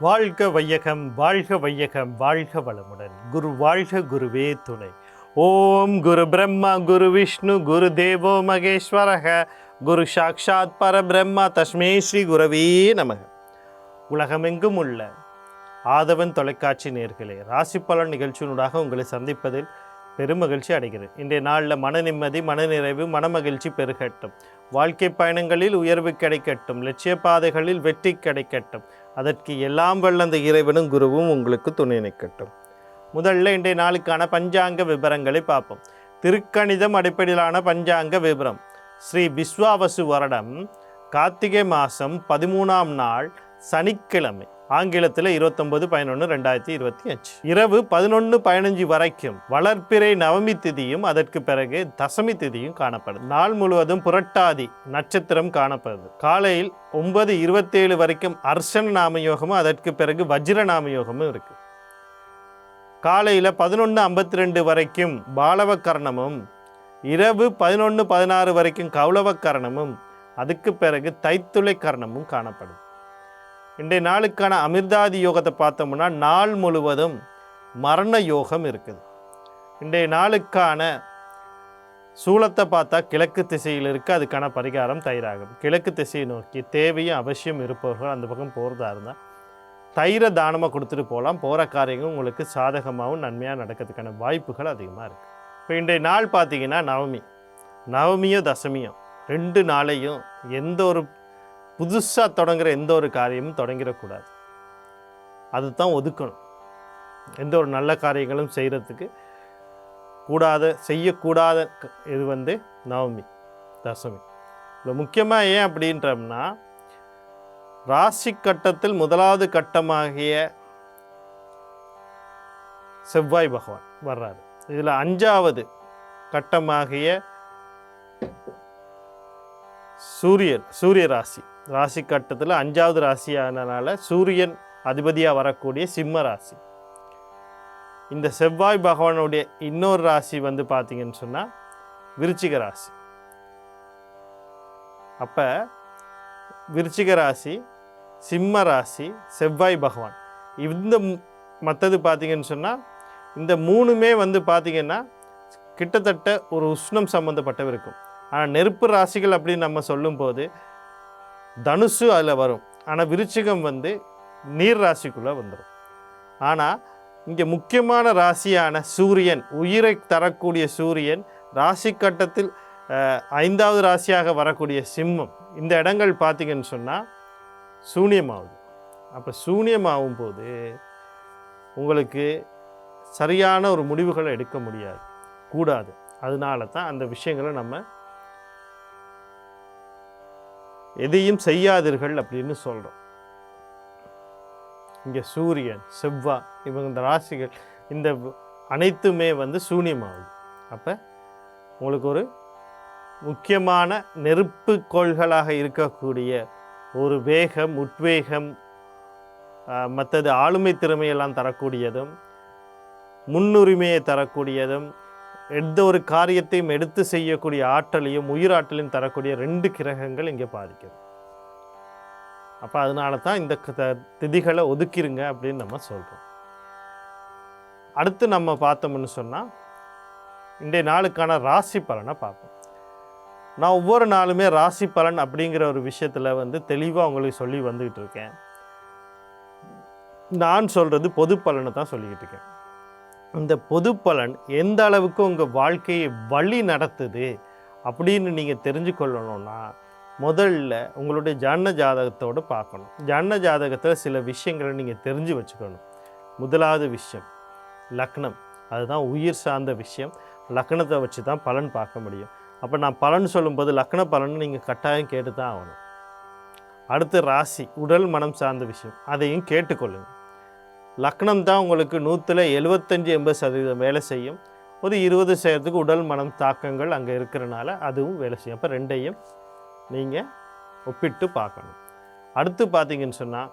வாழ்க வையகம், வாழ்க வையகம், வாழ்க வளமுடன். குரு வாழ்க, குருவே துணை. ஓம் குரு பிரம்மா, குரு விஷ்ணு, குரு தேவோ மகேஸ்வரக, குரு சாக்ஷாத் பரபிரம்மா, தஸ்மே ஸ்ரீ குரவே நமக. உலகமெங்கும் உள்ள ஆதவன் தொலைக்காட்சி நேயர்களே, ராசி பலன் நிகழ்ச்சியினூடாக உங்களை சந்திப்பதில் பெருமகிழ்ச்சி அடைகிறேன். இன்றைய நாளில் மன நிம்மதி, மனநிறைவு, மனமகிழ்ச்சி பெருகட்டும். வாழ்க்கை பயணங்களில் உயர்வு கிடைக்கட்டும். லட்சிய பாதைகளில் வெற்றி கிடைக்கட்டும். அதற்கு எல்லாம் வல்ல அந்த இறைவனும் குருவும் உங்களுக்கு துணை நிற்கட்டும். முதல்ல இன்றைய நாளுக்கான பஞ்சாங்க விவரங்களை பார்ப்போம். திருக்கணிதம் அடிப்படையிலான பஞ்சாங்க விவரம். ஸ்ரீ விஸ்வாவசு வருடம் கார்த்திகை மாதம் 13ஆம் நாள் சனிக்கிழமை, ஆங்கிலத்தில் 29/11/2025 இரவு 11:15 வரைக்கும் வளர்ப்பிறை நவமி திதியும் அதற்கு பிறகு தசமி திதியும் காணப்படும். நாள் முழுவதும் புரட்டாதி நட்சத்திரம் காணப்படுது. காலையில் 9:27 வரைக்கும் அர்ஷன நாமயோகமும் அதற்கு பிறகு வஜ்ர நாமயோகமும் இருக்கு. காலையில் 11:52 வரைக்கும் பாலவ கரணமும், இரவு 11:16 வரைக்கும் கௌளவ கரணமும், அதுக்கு பிறகு தைத்துளை கரணமும் காணப்படும். இன்றைய நாளுக்கான அமிர்தாதி யோகத்தை பார்த்தோம்னா நாள் முழுவதும் மரண யோகம் இருக்குது. இன்றைய நாளுக்கான சூலத்தை பார்த்தா கிழக்கு திசையில் இருக்குது. அதுக்கான பரிகாரம் தயிராகும். கிழக்கு திசையை நோக்கி தேவையும் அவசியம் இருப்பவர்கள் அந்த பக்கம் போகிறதா இருந்தால் தயிரை தானமாக கொடுத்துட்டு போகலாம். போகிற காரியங்கள் உங்களுக்கு சாதகமாகவும் நன்மையாக நடக்கிறதுக்கான வாய்ப்புகள் அதிகமாக இருக்குது. இப்போ இன்றைய நாள் பார்த்திங்கன்னா நவமியும் தசமியும் 2 நாளையும் எந்த ஒரு புதுசாக தொடங்குகிற எந்த ஒரு காரியமும் தொடங்கிடக்கூடாது. அதுதான் ஒதுக்கணும். எந்த ஒரு நல்ல காரியங்களும் செய்கிறதுக்கு செய்யக்கூடாத இது நவமி தசமி. இல்லை முக்கியமாக ஏன் அப்படின்றோம்னா, ராசி கட்டத்தில் முதலாவது கட்டமாகிய செவ்வாய் பகவான் வர்றாரு. இதில் 5வது கட்டமாகிய சூரிய ராசி கட்டத்தில் 5வது ராசியானனால சூரியன் அதிபதியாக வரக்கூடிய சிம்ம ராசி. இந்த செவ்வாய் பகவானுடைய இன்னொரு ராசி பார்த்தீங்கன்னு சொன்னால் விருச்சிக ராசி. அப்போ விருச்சிக ராசி, சிம்ம ராசி, செவ்வாய் பகவான், இந்த மற்றது பார்த்தீங்கன்னு சொன்னால் இந்த 3மே பார்த்தீங்கன்னா கிட்டத்தட்ட ஒரு உஷ்ணம் சம்மந்தப்பட்டவை இருக்கும். ஆனால் நெருப்பு ராசிகள் அப்படின்னு நம்ம சொல்லும்போது தனுசு அதில் வரும். ஆனால் விருச்சிகம் நீர் ராசிக்குள்ளே வந்துடும். ஆனால் இங்கே முக்கியமான ராசியான சூரியன், உயிரை தரக்கூடிய சூரியன், ராசி கட்டத்தில் 5வது ராசியாக வரக்கூடிய சிம்மம், இந்த இடங்கள் பார்த்திங்கன்னு சொன்னால் சூன்யமாகுது. அப்போ சூன்யமாகும் போது உங்களுக்கு சரியான ஒரு முடிவுகளை எடுக்க முடியாது, கூடாது. அதனால தான் அந்த விஷயங்களை நம்ம எதையும் செய்யாதீர்கள் அப்படின்னு சொல்கிறோம். இங்கே சூரியன், செவ்வாய், இவங்க இந்த ராசிகள் இந்த அனைத்துமே சூன்யமாகுது. அப்போ உங்களுக்கு ஒரு முக்கியமான நெருப்பு கோள்களாக இருக்கக்கூடிய ஒரு வேகம், உத்வேகம், மற்றது ஆளுமை திறமையெல்லாம் தரக்கூடியதும், முன்னுரிமையை தரக்கூடியதும், எந்த ஒரு காரியத்தையும் எடுத்து செய்யக்கூடிய ஆற்றலையும் உயிராற்றலையும் தரக்கூடிய 2 கிரகங்கள் இங்கே பாதிக்குது. அப்போ அதனால தான் இந்த திதிகளை ஒதுக்கிருங்க அப்படின்னு நம்ம சொல்கிறோம். அடுத்து நம்ம பார்த்தோம்னு சொன்னால் இன்றைய நாளுக்கான ராசி பலனை பார்ப்போம். நான் ஒவ்வொரு நாளுமே ராசி பலன் அப்படிங்கிற ஒரு விஷயத்தில் தெளிவாக உங்களுக்கு சொல்லி வந்துக்கிட்டு இருக்கேன். நான் சொல்கிறது பொது பலனை தான் சொல்லிக்கிட்டு இருக்கேன். இந்த பொது பலன் எந்த அளவுக்கு உங்கள் வாழ்க்கையை வழி நடத்துது அப்படின்னு நீங்கள் தெரிஞ்சு கொள்ளணும்னா முதல்ல உங்களுடைய ஜனன ஜாதகத்தோடு பார்க்கணும். ஜனன ஜாதகத்தில் சில விஷயங்களை நீங்கள் தெரிஞ்சு வச்சுக்கணும். முதலாவது விஷயம் லக்னம். அதுதான் உயிர் சார்ந்த விஷயம். லக்னத்தை வச்சு தான் பலன் பார்க்க முடியும். அப்போ நான் பலன் சொல்லும்போது லக்ன பலன் நீங்கள் கட்டாயம் கேட்டு தான் ஆகணும். அடுத்து ராசி, உடல் மனம் சார்ந்த விஷயம், அதையும் கேட்டுக்கொள்ளுங்கள். லக்னம் தான் உங்களுக்கு 175-80% வேலை செய்யும். ஒரு 20% உடல் மனம் தாக்கங்கள் அங்கே இருக்கிறனால அதுவும் வேலை செய்யும். அப்போ 2ஐயும் நீங்கள் ஒப்பிட்டு பார்க்கணும். அடுத்து பார்த்தீங்கன்னு சொன்னால்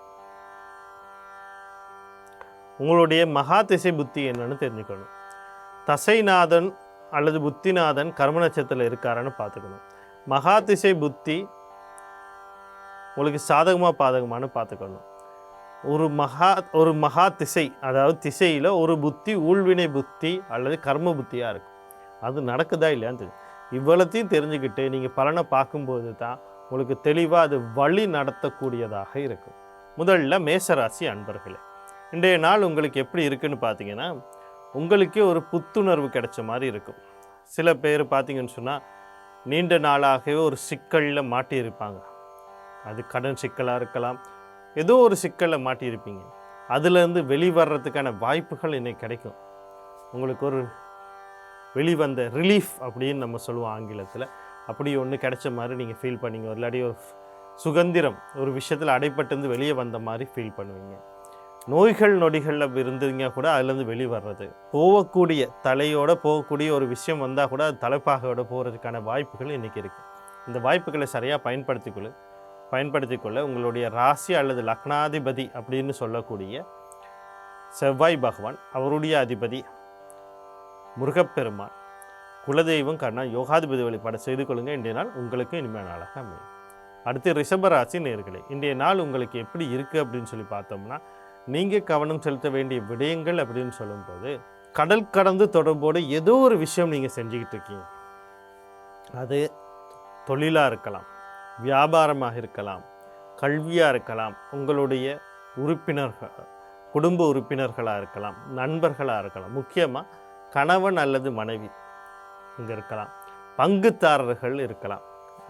உங்களுடைய மகா திசை புத்தி என்னன்னு தெரிஞ்சுக்கணும். தசைநாதன் அல்லது புத்திநாதன் கர்ம நட்சத்திரத்தில் இருக்காருன்னு பார்த்துக்கணும். மகா திசை புத்தி உங்களுக்கு சாதகமாக பாதகமானு பார்த்துக்கணும். ஒரு மகா திசை, அதாவது திசையில் ஒரு புத்தி ஊழ்வினை புத்தி அல்லது கர்ம புத்தியாக இருக்கும். அது நடக்குதா இல்லையான்னு தெரியும். இவ்வளத்தையும் தெரிஞ்சுக்கிட்டு நீங்கள் பலனை பார்க்கும்போது தான் உங்களுக்கு தெளிவாக அது வழி நடத்தக்கூடியதாக இருக்கும். முதல்ல மேசராசி அன்பர்களே, இன்றைய நாள் உங்களுக்கு எப்படி இருக்குன்னு பார்த்தீங்கன்னா, உங்களுக்கே ஒரு புத்துணர்வு கிடைச்ச மாதிரி இருக்கும். சில பேர் பார்த்தீங்கன்னு சொன்னால் நீண்ட நாளாகவே ஒரு சிக்கலில் மாட்டியிருப்பாங்க. அது கடன் சிக்கலாக இருக்கலாம், ஏதோ ஒரு சிக்கலில் மாட்டியிருப்பீங்க. அதுலேருந்து வெளிவரத்துக்கான வாய்ப்புகள் இன்னைக்கு கிடைக்கும். உங்களுக்கு ஒரு வெளிவந்த ரிலீஃப் அப்படின்னு நம்ம சொல்லுவோம் ஆங்கிலத்தில். அப்படி ஒன்று கிடைச்ச மாதிரி நீங்கள் ஃபீல் பண்ணீங்க. இல்லாட்டி ஒரு சுதந்திரம், ஒரு விஷயத்தில் அடைப்பட்டு வெளியே வந்த மாதிரி ஃபீல் பண்ணுவீங்க. நோய்கள் நொடிகளில் இருந்தீங்க கூட அதுலேருந்து வெளிவர்றது, போகக்கூடிய தலையோடு போகக்கூடிய ஒரு விஷயம் வந்தால் கூட அது தலைப்பாகையோடு போகிறதுக்கான வாய்ப்புகள் இன்றைக்கி இருக்குது. இந்த வாய்ப்புகளை சரியாக பயன்படுத்திக்கொள்ள உங்களுடைய ராசி அல்லது லக்னாதிபதி அப்படின்னு சொல்லக்கூடிய செவ்வாய் பகவான், அவருடைய அதிபதி முருகப்பெருமான், குலதெய்வம் கண்ணா யோகாதிபதி வழிபாடு செய்து கொள்ளுங்கள். இன்றைய நாள் உங்களுக்கு இனிமையான நாளாக அமையும். அடுத்து ரிஷபராசி நேயர்களே, இன்றைய நாள் உங்களுக்கு எப்படி இருக்குது அப்படின்னு சொல்லி பார்த்தோம்னா, நீங்கள் கவனம் செலுத்த வேண்டிய விடயங்கள் அப்படின்னு சொல்லும்போது, கடல் கடந்து தொடர்போடு ஏதோ ஒரு விஷயம் நீங்கள் செஞ்சுக்கிட்டு இருக்கீங்க. அது தொழிலாக இருக்கலாம், வியாபாரமாக இருக்கலாம், கல்வியாக இருக்கலாம், உங்களுடைய உறுப்பினர்கள், குடும்ப உறுப்பினர்களாக இருக்கலாம், நண்பர்களாக இருக்கலாம், முக்கியமாக கணவன் அல்லது மனைவி இங்கே இருக்கலாம், பங்குதாரர்கள் இருக்கலாம்.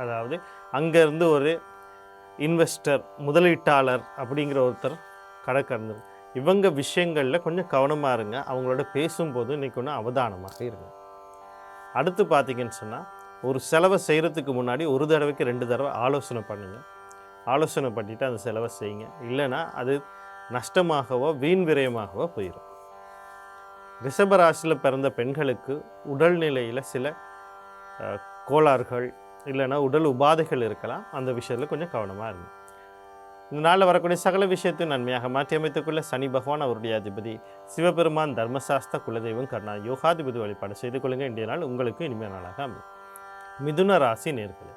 அதாவது அங்கேருந்து ஒரு இன்வெஸ்டர், முதலீட்டாளர் அப்படிங்கிற ஒருத்தர் கடற்கடந்து, இவங்க விஷயங்களில் கொஞ்சம் கவனமாக இருங்க. அவங்களோட பேசும்போது இன்றைக்கி ஒன்று அவதானமாக இருங்க. அடுத்து பார்த்தீங்கன்னு சொன்னால், ஒரு செலவை செய்கிறதுக்கு முன்னாடி ஒரு தடவைக்கு 2 தடவை ஆலோசனை பண்ணுங்கள். ஆலோசனை பண்ணிவிட்டு அந்த செலவை செய்யுங்க. இல்லைன்னா அது நஷ்டமாகவோ வீண் விரயமாகவோ போயிடும். ரிஷபராசியில் பிறந்த பெண்களுக்கு உடல்நிலையில் சில கோளாறுகள் இல்லைன்னா உடல் உபாதைகள் இருக்கலாம். அந்த விஷயத்தில் கொஞ்சம் கவனமாக இருங்க. இந்த நாளில் வரக்கூடிய சகல விஷயத்தையும் நன்மையாக மாற்றி அமைத்துக்கொள்ள சனி பகவான், அவருடைய அதிபதி சிவபெருமான், தர்மசாஸ்திர குலதெய்வம் கர்ணா யோகாதிபதி வழிபாடு செய்து கொள்ளுங்கள். இன்றைய நாள் உங்களுக்கு இனிமையான நாளாக அமையும். மிதுன ராசி நேயர்களே,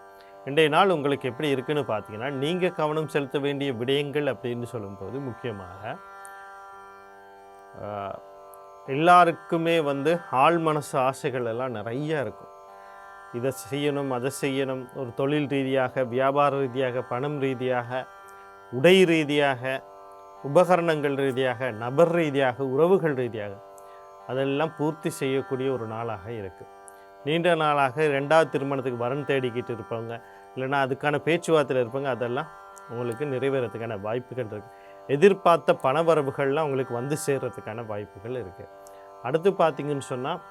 இன்றைய நாள் உங்களுக்கு எப்படி இருக்குன்னு பார்த்தீங்கன்னா, நீங்கள் கவனம் செலுத்த வேண்டிய விடயங்கள் அப்படின்னு சொல்லும்போது முக்கியமாக எல்லாருக்குமே ஆள் மனசு ஆசைகள் எல்லாம் நிறைய இருக்கும். இதை செய்யணும், அதை செய்யணும், ஒரு தொழில் ரீதியாக, வியாபார ரீதியாக, பணம் ரீதியாக, உடை ரீதியாக, உபகரணங்கள் ரீதியாக, நபர் ரீதியாக, உறவுகள் ரீதியாக அதெல்லாம் பூர்த்தி செய்யக்கூடிய ஒரு நாளாக இருக்குது. நீண்ட நாளாக 2வது திருமணத்துக்கு வரன் தேடிக்கிட்டு இருப்பாங்க, இல்லைன்னா அதுக்கான பேச்சுவார்த்தையில் இருப்பாங்க. அதெல்லாம் உங்களுக்கு நிறைவேறதுக்கான வாய்ப்புகள் இருக்குது. எதிர்பார்த்த பணவரவுகள்லாம் உங்களுக்கு வந்து சேர்கிறதுக்கான வாய்ப்புகள் இருக்குது. அடுத்து பார்த்திங்கன்னு சொன்னால்,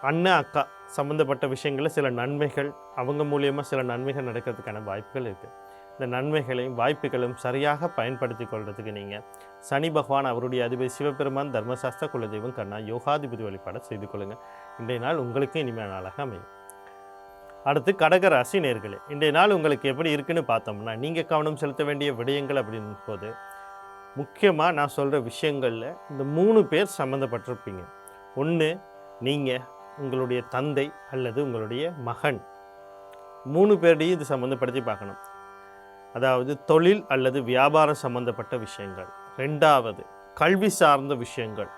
அண்ணன் அக்கா சம்மந்தப்பட்ட விஷயங்களில் சில நன்மைகள், அவங்க மூலியமாக சில நன்மைகள் நடக்கிறதுக்கான வாய்ப்புகள் இருக்குது. இந்த நன்மைகளையும் வாய்ப்புகளையும் சரியாக பயன்படுத்தி கொள்வதுக்கு நீங்கள் சனி பகவான், அவருடைய அதிபதி சிவபெருமான், தர்மசாஸ்திர குலதெய்வம் கர்ணா யோகாதிபதி வழிபாடு செய்து கொள்ளுங்கள். இன்றைய நாள் உங்களுக்கு இனிமையான நாளாக அமையும். அடுத்து கடகராசி நேயர்களே, இன்றைய நாள் உங்களுக்கு எப்படி இருக்குன்னு பார்த்தோம்னா, நீங்கள் கவனம் செலுத்த வேண்டிய விடயங்கள் அப்படின் போது முக்கியமாக நான் சொல்கிற விஷயங்களில் இந்த 3 பேர் சம்மந்தப்பட்டிருப்பீங்க. ஒன்று நீங்கள், உங்களுடைய தந்தை அல்லது உங்களுடைய மகன், 3 பேருடையும் இது சம்மந்தப்படுத்தி பார்க்கணும். அதாவது தொழில் அல்லது வியாபாரம் சம்மந்தப்பட்ட விஷயங்கள், 2வது கல்வி சார்ந்த விஷயங்கள்,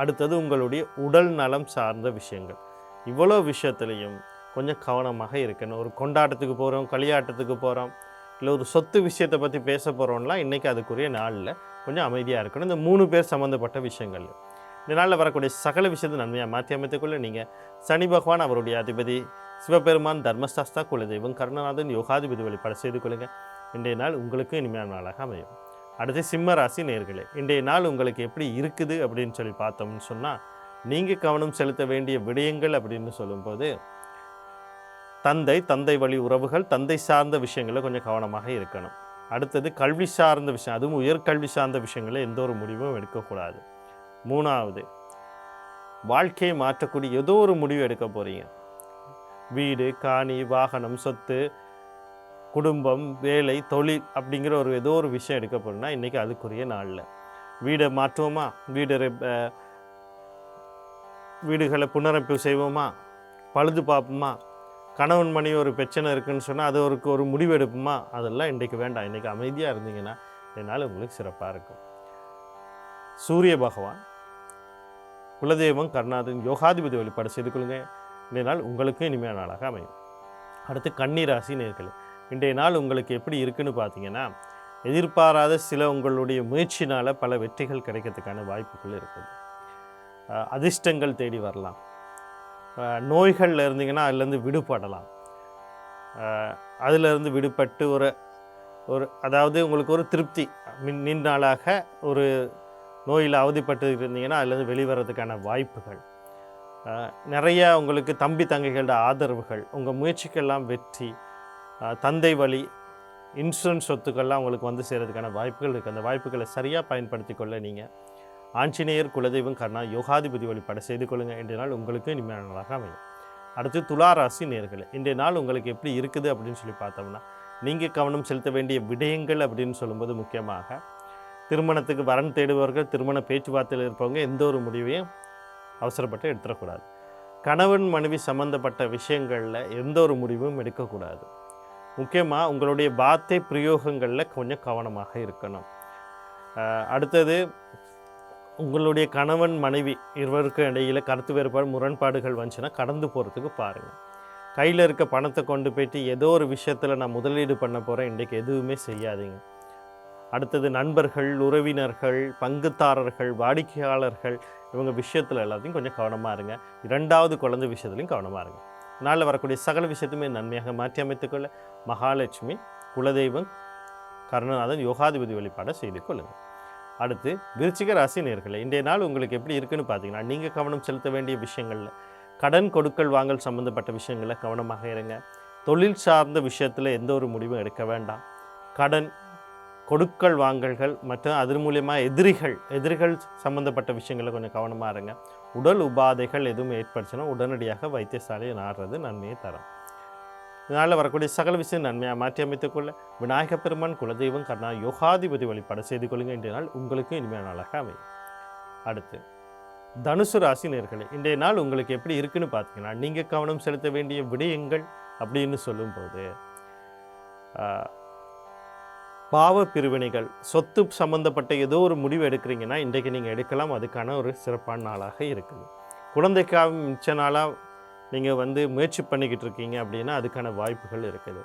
அடுத்தது உங்களுடைய உடல் நலம் சார்ந்த விஷயங்கள். இவ்வளோ விஷயத்துலையும் கொஞ்சம் கவனமாக இருக்கணும். ஒரு கொண்டாட்டத்துக்கு போகிறோம், களியாட்டத்துக்கு போகிறோம், இல்லை ஒரு சொத்து விஷயத்தை பற்றி பேச போகிறோம்லாம் இன்றைக்கி அதுக்குரிய நாளில் கொஞ்சம் அமைதியாக இருக்கணும். இந்த 3 பேர் சம்மந்தப்பட்ட விஷயங்கள் இந்த நாளில் வரக்கூடிய சகல விஷயத்தை நன்மையாக மாற்றி அமைத்துக்கொள்ள நீங்கள் சனி பகவான், அவருடைய அதிபதி சிவபெருமான், தர்மசாஸ்திரா குலதெய்வம் கருணநாதன் யோகாதிபதி வழிபாடு செய்து கொள்ளுங்கள். இன்றைய நாள் உங்களுக்கு இனிமையான நாளாக அமையும். அடுத்து சிம்ம ராசி நேயர்களே, இன்றைய நாள் உங்களுக்கு எப்படி இருக்குது அப்படின்னு சொல்லி பார்த்தோம்னு சொன்னால், நீங்கள் கவனம் செலுத்த வேண்டிய விடயங்கள் அப்படின்னு சொல்லும்போது, தந்தை வழி உறவுகள், தந்தை சார்ந்த விஷயங்களில் கொஞ்சம் கவனமாக இருக்கணும். அடுத்தது கல்வி சார்ந்த விஷயம், அதுவும் உயர்கல்வி சார்ந்த விஷயங்களில் எந்த ஒரு முடிவும் எடுக்கக்கூடாது. 3வது வாழ்க்கையை மாற்றக்கூடிய ஏதோ ஒரு முடிவு எடுக்க போகிறீங்க. வீடு, காணி, வாகனம், சொத்து, குடும்பம், வேலை, தொழில் அப்படிங்கிற ஏதோ ஒரு விஷயம் எடுக்க போகிறோம்னா இன்றைக்கி அதுக்குரிய நாளில் வீடை மாற்றுவோமா, வீடுகளை புனரமைப்பு செய்வோமா, பழுது பார்ப்போமா, கணவன் மணி ஒரு பிரச்சனை இருக்குதுன்னு சொன்னால் அது ஒரு முடிவு எடுப்புமா, அதெல்லாம் இன்றைக்கு வேண்டாம். இன்றைக்கி அமைதியாக இருந்தீங்கன்னா இதனால் உங்களுக்கு சிறப்பாக இருக்கும். சூரிய பகவான், குலதெய்வம், கருணாதன், யோகாதிபதி வழிபாடு செய்து கொள்ளுங்க. இன்றைய நாள் உங்களுக்கு இனிமையான நாளாக அமையும். அடுத்து கன்னி ராசி நேயர்களே, இன்றைய நாள் உங்களுக்கு எப்படி இருக்குன்னு பார்த்தீங்கன்னா, எதிர்பாராத சில உங்களுடைய முயற்சினால் பல வெற்றிகள் கிடைக்கிறதுக்கான வாய்ப்புகள் இருக்குது. அதிர்ஷ்டங்கள் தேடி வரலாம். நோய்களில் இருந்தீங்கன்னா அதுலேருந்து விடுபடலாம். அதிலிருந்து விடுபட்டு அதாவது உங்களுக்கு ஒரு திருப்தி, நீண்ட நாளாக ஒரு நோயில் அவதிப்பட்டு இருந்தீங்கன்னா அதுலேருந்து வெளிவரதுக்கான வாய்ப்புகள் நிறையா. உங்களுக்கு தம்பி தங்கைகளோட ஆதரவுகள், உங்கள் முயற்சிக்கெல்லாம் வெற்றி, தந்தை வழி இன்சூரன்ஸ் சொத்துக்கள்லாம் உங்களுக்கு வந்து சேர்கிறதுக்கான வாய்ப்புகள் இருக்குது. அந்த வாய்ப்புகளை சரியாக பயன்படுத்தி கொள்ள நீங்கள் ஆஞ்சநேயர், குலதெய்வம், கருணா, யோகாதிபதி வழிபாடு செய்து கொள்ளுங்கள். இன்றைய நாள் உங்களுக்கு இனிமையான நாளாக அமையும். அடுத்து துளாராசி நேயர்களே, இன்றைய நாள் உங்களுக்கு எப்படி இருக்குது அப்படின்னு சொல்லி பார்த்தோம்னா, நீங்கள் கவனம் செலுத்த வேண்டிய விடயங்கள் அப்படின்னு சொல்லும்போது முக்கியமாக திருமணத்துக்கு வரன் தேடுபவர்கள், திருமண பேச்சுவார்த்தையில் இருப்பவங்க எந்த ஒரு முடிவையும் அவசரப்பட்டு எடுத்துடக்கூடாது. கணவன் மனைவி சம்பந்தப்பட்ட விஷயங்களில் எந்த ஒரு முடிவும் எடுக்கக்கூடாது. முக்கியமாக உங்களுடைய வார்த்தை பிரயோகங்களில் கொஞ்சம் கவனமாக இருக்கணும். அடுத்தது, உங்களுடைய கணவன் மனைவி இருவருக்கும் இடையில் கருத்து வேறுபாடு, முரண்பாடுகள் வந்துச்சுன்னா கடந்து போகிறதுக்கு பாருங்கள். கையில் இருக்க பணத்தை கொண்டு போய்ட்டு ஏதோ ஒரு விஷயத்தில் நான் முதலீடு பண்ண போகிறேன் இன்றைக்கு எதுவுமே செய்யாதீங்க. அடுத்தது, நண்பர்கள், உறவினர்கள், பங்குதாரர்கள், வாடிக்கையாளர்கள் இவங்க விஷயத்தில் எல்லாத்தையும் கொஞ்சம் கவனமாக இருங்க. இரண்டாவது குழந்தை விஷயத்துலையும் கவனமாக இருங்க. நாளில் வரக்கூடிய சகல விஷயத்தையுமே நன்மையாக மாற்றி அமைத்துக்கொள்ள மகாலட்சுமி, குலதெய்வம், கருணாநாதன், யோகாதிபதி வழிபாடை செய்து கொள்ளுங்கள். அடுத்து விருச்சிக ராசி நேயர்களே, இன்றைய நாள் உங்களுக்கு எப்படி இருக்குன்னு பார்த்தீங்கன்னா, நீங்கள் கவனம் செலுத்த வேண்டிய விஷயங்களில் கடன் கொடுக்கல் வாங்கல் சம்மந்தப்பட்ட விஷயங்களில் கவனமாக இருங்க. தொழில் சார்ந்த விஷயத்தில் எந்த ஒரு முடிவும் எடுக்க வேண்டாம். கடன் கொடுக்கல் வாங்கல்கள் மற்றும் அது மூலியமாக எதிரிகள் சம்மந்தப்பட்ட விஷயங்களில் கொஞ்சம் கவனமாக இருங்க. உடல் உபாதைகள் எதுவும் ஏற்படுச்சுன்னா உடனடியாக வைத்தியசாலையை நாடுறது நன்மையை தரும். இதனால் வரக்கூடிய சகல விஷயம் நன்மையாக மாற்றி அமைத்துக்கொள்ள விநாயகப் பெருமான், குலதெய்வம், கருணா, யோகாதிபதி வழிபாடு செய்து கொள்ளுங்க. இன்றைய நாள் உங்களுக்கு இனிமையான நாளாக அமையும். அடுத்து தனுசு ராசி நேயர்களே, இன்றைய நாள் உங்களுக்கு எப்படி இருக்குன்னு பார்த்தீங்கன்னா, நீங்கள் கவனம் செலுத்த வேண்டிய விடயங்கள் அப்படின்னு சொல்லும்போது பாவ பிரிவினைகள், சொத்து சம்மந்தப்பட்ட ஏதோ ஒரு முடிவு எடுக்கிறீங்கன்னா இன்றைக்கு நீங்கள் எடுக்கலாம். அதுக்கான ஒரு சிறப்பான நாளாக இருக்குது. குழந்தைக்காக மிச்ச நாளாக நீங்கள் முயற்சி பண்ணிக்கிட்டு இருக்கீங்க அப்படின்னா அதுக்கான வாய்ப்புகள் இருக்குது.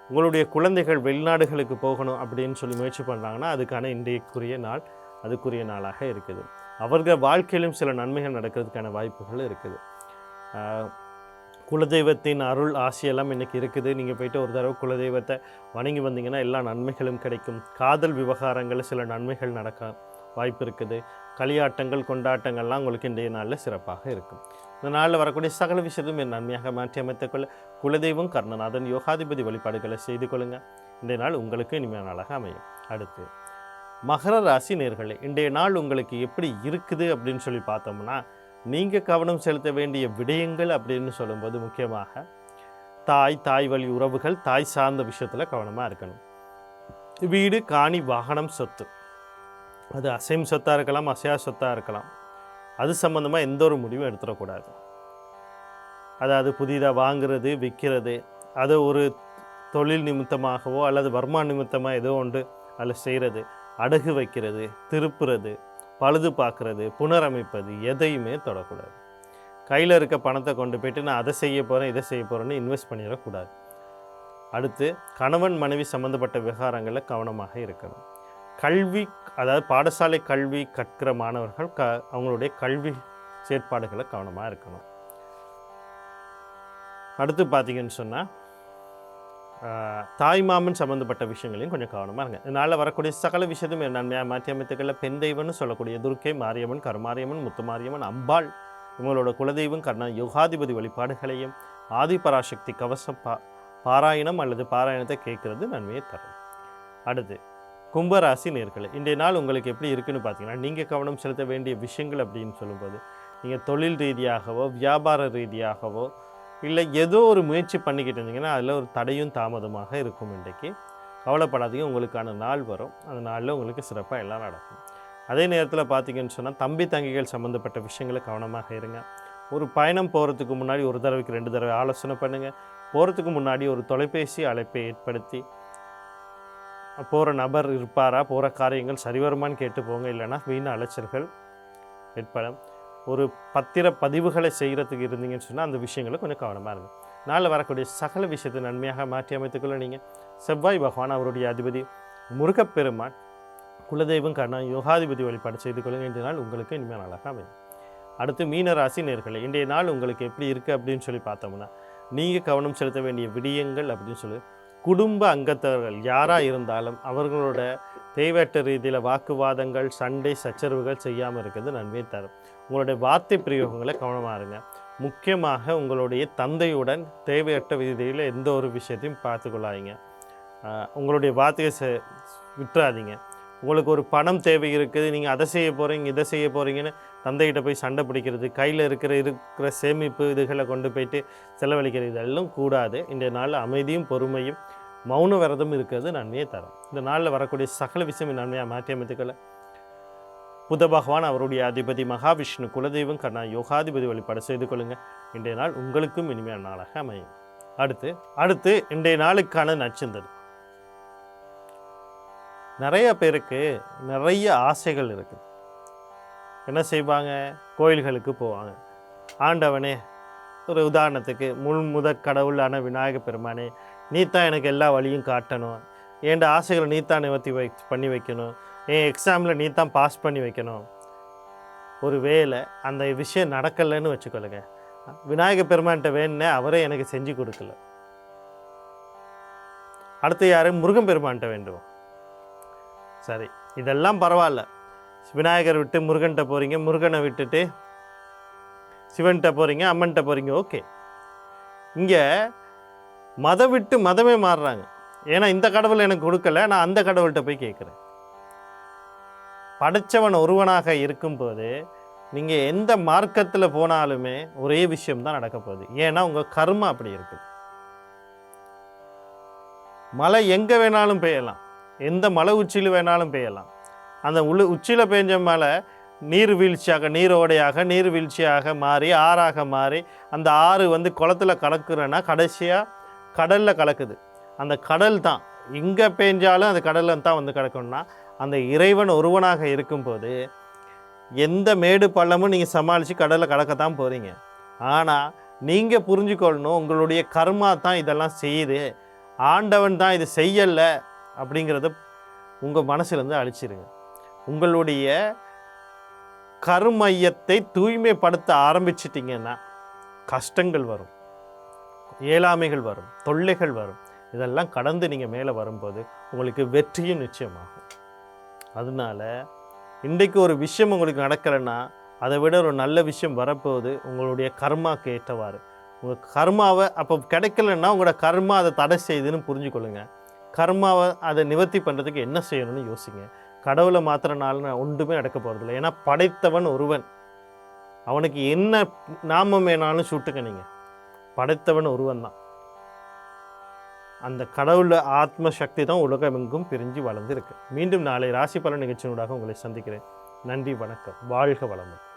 உங்களுடைய குழந்தைகள் வெளிநாடுகளுக்கு போகணும் அப்படின்னு சொல்லி முயற்சி பண்ணுறாங்கன்னா அதுக்கான இன்றைக்குரிய நாள் அதுக்குரிய நாளாக இருக்குது. அவர்கள் வாழ்க்கையிலும் சில நன்மைகள் நடக்கிறதுக்கான வாய்ப்புகள் இருக்குது. குலதெய்வத்தின் அருள் ஆசையெல்லாம் இன்றைக்கி இருக்குது. நீங்கள் போய்ட்டு ஒரு தடவை குலதெய்வத்தை வணங்கி வந்தீங்கன்னா எல்லா நன்மைகளும் கிடைக்கும். காதல் விவகாரங்களில் சில நன்மைகள் நடக்க வாய்ப்பு இருக்குது. களியாட்டங்கள், கொண்டாட்டங்கள்லாம் உங்களுக்கு இன்றைய நாளில் சிறப்பாக இருக்கும். இந்த நாளில் வரக்கூடிய சகல விஷயத்தையும் நன்மையாக மாற்றி அமைத்துக்கொள்ள குலதெய்வம், கருணாநாதன், யோகாதிபதி வழிபாடுகளை செய்து கொள்ளுங்கள். இன்றைய நாள் உங்களுக்கு இனிமையான நாளாக அமையும். அடுத்து மகர ராசி நேயர்களே, இன்றைய நாள் உங்களுக்கு எப்படி இருக்குது அப்படின்னு சொல்லி பார்த்தோம்னா, நீங்கள் கவனம் செலுத்த வேண்டிய விடயங்கள் அப்படின்னு சொல்லும்போது முக்கியமாக தாய் வழி உறவுகள், தாய் சார்ந்த விஷயத்தில் கவனமாக இருக்கணும். வீடு, காணி, வாகனம், சொத்து, அது அசையும் சொத்தாக இருக்கலாம், அசையா சொத்தாக இருக்கலாம். அது சம்மந்தமாக எந்த ஒரு முடிவும் எடுத்துடக்கூடாது. அதாவது புதிதாக வாங்குறது, விற்கிறது, அதை ஒரு தொழில் நிமித்தமாகவோ அல்லது வருமான நிமித்தமாக ஏதோ ஒன்று அதில் செய்கிறது, அடகு வைக்கிறது, திருப்புறது, பழுது பார்க்குறது, புனரமைப்பது எதையுமே தொடக்கூடாது. கையில் இருக்க பணத்தை கொண்டு போய்ட்டு நான் அதை செய்ய போகிறேன் இதை செய்ய போகிறேன்னு இன்வெஸ்ட் பண்ணிடக்கூடாது. அடுத்து கணவன் மனைவி சம்மந்தப்பட்ட விவகாரங்களில் கவனமாக இருக்கணும். கல்வி, அதாவது பாடசாலை கல்வி கற்கிற மாணவர்கள் அவங்களுடைய கல்வி செயற்பாடுகளை கவனமாக இருக்கணும். அடுத்து பார்த்தீங்கன்னு சொன்னால் தாய் மாமன் சம்மந்தப்பட்ட விஷயங்களையும் கொஞ்சம் கவனமாக இருங்க. இதனால் வரக்கூடிய சகல விஷயத்தையும் நன்மையாக மாற்றி அமைத்துக்களில் பெண் தெய்வம்னு சொல்லக்கூடிய துர்க்கை, மாரியம்மன், கருமாரியம்மன், முத்துமாரியம்மன், அம்பாள் இவங்களோட குலதெய்வம், கர்ணா, யோகாதிபதி வழிபாடுகளையும் ஆதிபராசக்தி கவசம் பாராயணம் அல்லது பாராயணத்தை கேட்குறது நன்மையை தரும். அடுத்து கும்பராசி நேயர்களே, இன்றைய நாள் உங்களுக்கு எப்படி இருக்குன்னு பார்த்தீங்கன்னா, நீங்கள் கவனம் செலுத்த வேண்டிய விஷயங்கள் அப்படின்னு சொல்லும்போது நீங்கள் தொழில் ரீதியாகவோ வியாபார ரீதியாகவோ இல்லை ஏதோ ஒரு முயற்சி பண்ணிக்கிட்டு இருந்தீங்கன்னா அதில் ஒரு தடையும் தாமதமாக இருக்கும். இன்றைக்கு கவலைப்படாதீங்க, உங்களுக்கான நாள் வரும். அந்த நாளில் உங்களுக்கு சிறப்பாக எல்லாம் நடக்கும். அதே நேரத்தில் பார்த்தீங்கன்னு சொன்னால் தம்பி தங்கிகள் சம்மந்தப்பட்ட விஷயங்களை கவனமாக இருங்க. ஒரு பயணம் போகிறதுக்கு முன்னாடி ஒரு தடவைக்கு 2 தடவை ஆலோசனை பண்ணுங்கள். போகிறதுக்கு முன்னாடி ஒரு தொலைபேசி அழைப்பை ஏற்படுத்தி போகிற நபர் இருப்பாரா, போகிற காரியங்கள் சரிவருமானு கேட்டு போங்க. இல்லைன்னா வீண் அலைச்சல்கள் ஏற்படும். ஒரு பத்திர பதிவுகளை செய்கிறதுக்கு இருந்தீங்கன்னு சொன்னால் அந்த விஷயங்களை கொஞ்சம் கவனமாக இருங்க. நாளில் வரக்கூடிய சகல விஷயத்தை நன்மையாக மாற்றி அமைத்துக்கொள்ள நீங்கள் செவ்வாய் பகவான் அவருடைய அதிபதி முருகப்பெருமான் குலதெய்வம் கண்ணா யோகாதிபதி வழிபாடு செய்து கொள்ளுங்க. இன்றைய நாள் உங்களுக்கு இனிமேல் நாளாக அமையும். அடுத்து மீன ராசி நேயர்களே, இன்றைய நாள் உங்களுக்கு எப்படி இருக்குது அப்படின்னு சொல்லி பார்த்தோம்னா, நீங்கள் கவனம் செலுத்த வேண்டிய விடயங்கள் அப்படின்னு சொல்லி குடும்ப அங்கத்தவர்கள் யாராக இருந்தாலும் அவர்களோட தேவையற்ற ரீதியில் வாக்குவாதங்கள், சண்டை, சச்சரவுகள் செய்யாமல் இருக்கிறது நன்மை தரும். உங்களுடைய வார்த்தை பிரயோகங்களை கவனமாக இருங்க. முக்கியமாக உங்களுடைய தந்தையுடன் தேவையற்ற ரீதியில் எந்த ஒரு விஷயத்தையும் பார்த்துக்கொள்ளாதீங்க. உங்களுடைய வார்த்தையை விட்டுறாதீங்க. உங்களுக்கு ஒரு பணம் தேவை இருக்குது, நீங்கள் அதை செய்ய போகிறீங்க, இதை செய்ய போகிறீங்கன்னு தந்தைகிட்ட போய் சண்டை பிடிக்கிறது, கையில் இருக்கிற சேமிப்பு இதுகளை கொண்டு போயிட்டு செலவழிக்கிறது, இதெல்லாம் கூடாது. இன்றைய நாளில் அமைதியும் பொறுமையும் மௌன விரதம் இருக்கிறது நன்மையை தரும். இந்த நாளில் வரக்கூடிய சகல விஷயம் நன்மையாக மாற்றி அமைத்துக்கொள்ள புத பகவான் அவருடைய அதிபதி மகாவிஷ்ணு குலதெய்வம் கண்ணா யோகாதிபதி வழிபாடு செய்து கொள்ளுங்கள். இன்றைய நாள் உங்களுக்கும் இனிமையான நாளாக அமையும். அடுத்து இன்றைய நாளுக்கான நட்சத்திரம். நிறைய பேருக்கு நிறைய ஆசைகள் இருக்குது. என்ன செய்வாங்க? கோயில்களுக்கு போவாங்க. ஆண்டவனே, ஒரு உதாரணத்துக்கு முதற் கடவுளான விநாயக பெருமானே, நீ தான் எனக்கு எல்லா வழியும் காட்டணும், என் ஆசைகளை நீ தான் நிவர்த்தி பண்ணி வைக்கணும், என் எக்ஸாமில் நீ தான் பாஸ் பண்ணி வைக்கணும். ஒரு வேளை அந்த விஷயம் நடக்கலைன்னு வச்சுக்கொள்ளுங்க, விநாயக பெருமான்கிட்ட வேணுன்னே அவரே எனக்கு செஞ்சு கொடுக்கல. அடுத்து யார்? முருகன் பெருமான்கிட்ட வேண்டுவோம். சரி, இதெல்லாம் பரவாயில்ல. விநாயகர் விட்டு முருகன்கிட்ட போகிறீங்க, முருகனை விட்டுட்டு சிவன்கிட்ட போகிறீங்க, அம்மன்கிட்ட போகிறீங்க, ஓகே. இங்கே மதம் விட்டு மதமே மாறுறாங்க. ஏன்னா இந்த கடவுள் எனக்கு கொடுக்கல, நான் அந்த கடவுள்கிட்ட போய் கேட்குறேன். படைச்சவன் ஒருவனாக இருக்கும்போது நீங்கள் எந்த மார்க்கத்தில் போனாலுமே ஒரே விஷயம்தான் நடக்க போகுது. ஏன்னா உங்கள் கர்மா அப்படி இருக்குது. மழை எங்கே வேணாலும் பெய்யலாம், எந்த மலை உச்சியில் வேணாலும் பெய்யலாம். அந்த உச்சியில் பெஞ்ச மழை நீர்வீழ்ச்சியாக, நீரோடையாக, நீர்வீழ்ச்சியாக மாறி ஆறாக மாறி அந்த ஆறு குளத்தில் கலக்குறேன்னா கடைசியாக கடலில் கலக்குது. அந்த கடல் தான் எங்கே பெஞ்சாலும் அந்த கடலில் தான் கிடக்கணும்னா அந்த இறைவன் ஒருவனாக இருக்கும்போது எந்த மேடு பள்ளமும் நீங்கள் சமாளித்து கடலில் கலக்கத்தான் போகிறீங்க. ஆனால் நீங்கள் புரிஞ்சுக்கொள்ளணும், உங்களுடைய கர்மா தான் இதெல்லாம் செய்யுது, ஆண்டவன் தான் இது செய்யலை அப்படிங்கிறத உங்கள் மனசுலேருந்து அழிச்சிருங்க. உங்களுடைய கருமையத்தை தூய்மைப்படுத்த ஆரம்பிச்சிட்டிங்கன்னா கஷ்டங்கள் வரும், இயலாமைகள் வரும், தொல்லைகள் வரும். இதெல்லாம் கடந்து நீங்கள் மேலே வரும்போது உங்களுக்கு வெற்றியும் நிச்சயமாகும். அதனால இன்றைக்கு ஒரு விஷயம் உங்களுக்கு நடக்கலைன்னா அதை விட ஒரு நல்ல விஷயம் வரப்போகுது. உங்களுடைய கர்மாக்கு ஏற்றவாறு உங்கள் கர்மாவை அப்போ கிடைக்கலன்னா உங்களோட கர்மா அதை தடை செய்யுதுன்னு புரிஞ்சுக்கொள்ளுங்க. கர்மாவை அதை நிவர்த்தி பண்ணுறதுக்கு என்ன செய்யணும்னு யோசிங்க. கடவுளை மாத்திரனால ஒன்றுமே நடக்க போகிறதில்ல. ஏன்னா படைத்தவன் ஒருவன், அவனுக்கு என்ன நாமம் வேணாலும் சூட்டுங்க. நீங்கள் படைத்தவன் ஒருவன் தான். அந்த கடவுள ஆத்ம சக்தி தான் உலகமெங்கும் பிரிஞ்சு வளர்ந்து இருக்கு. மீண்டும் நாளை ராசி பலன் நிகழ்ச்சியினூடாக உங்களை சந்திக்கிறேன். நன்றி, வணக்கம், வாழ்க வளமுடன்.